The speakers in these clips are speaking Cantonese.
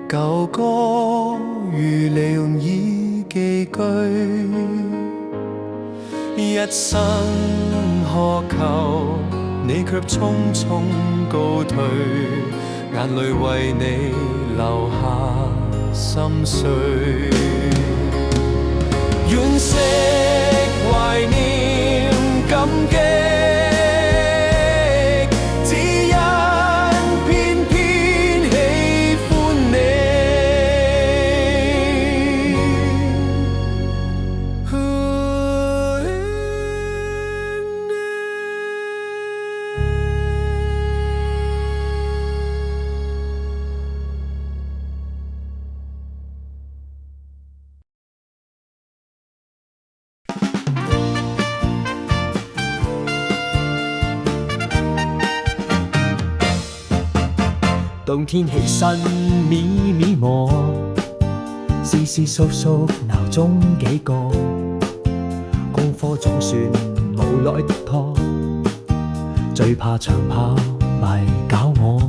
舊歌如離用已寄居，一生渴求，你卻匆匆告退，眼淚為你流下心碎。惋惜懷念感激，只因偏偏喜歡你。冬天起身咪咪磨，思思縮縮鬧鐘幾個，功課總算無奈的拖，最怕長跑迷搞我，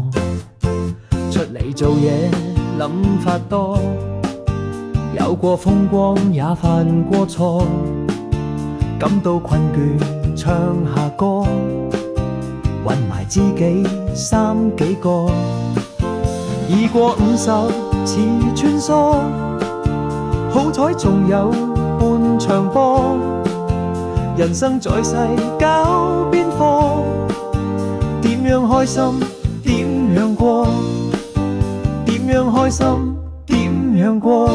出嚟做嘢諗法多，有過風光也犯過錯，感到困倦唱下歌，搵埋知己三幾個。已過50似穿梭，好彩仲有半場波。人生在世搞邊科？點樣開心點樣過？點樣開心點樣過？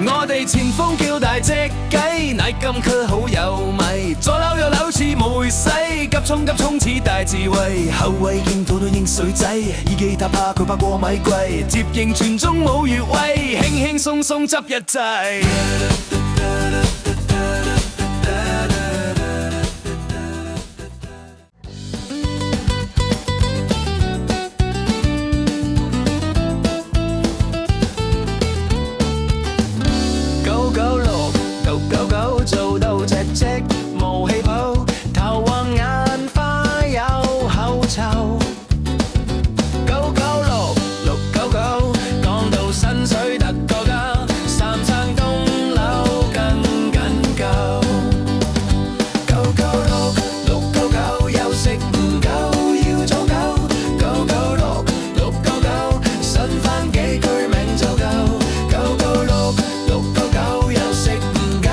我哋前鋒叫大隻雞，乃金區好有米，左扭右扭似梅西，急衝似大智慧，後衛見到都應水仔，耳機塔怕佢怕過米貴，接應傳中冇越位，輕輕鬆鬆執一劑。做到隻隻無氣泡，頭暈眼花有口臭。996 699，講到薪水特過交，三層棟樓更緊夠。996 699，休息唔夠要早夠。996 699，呻返幾句名就夠。996 699，休息唔夠。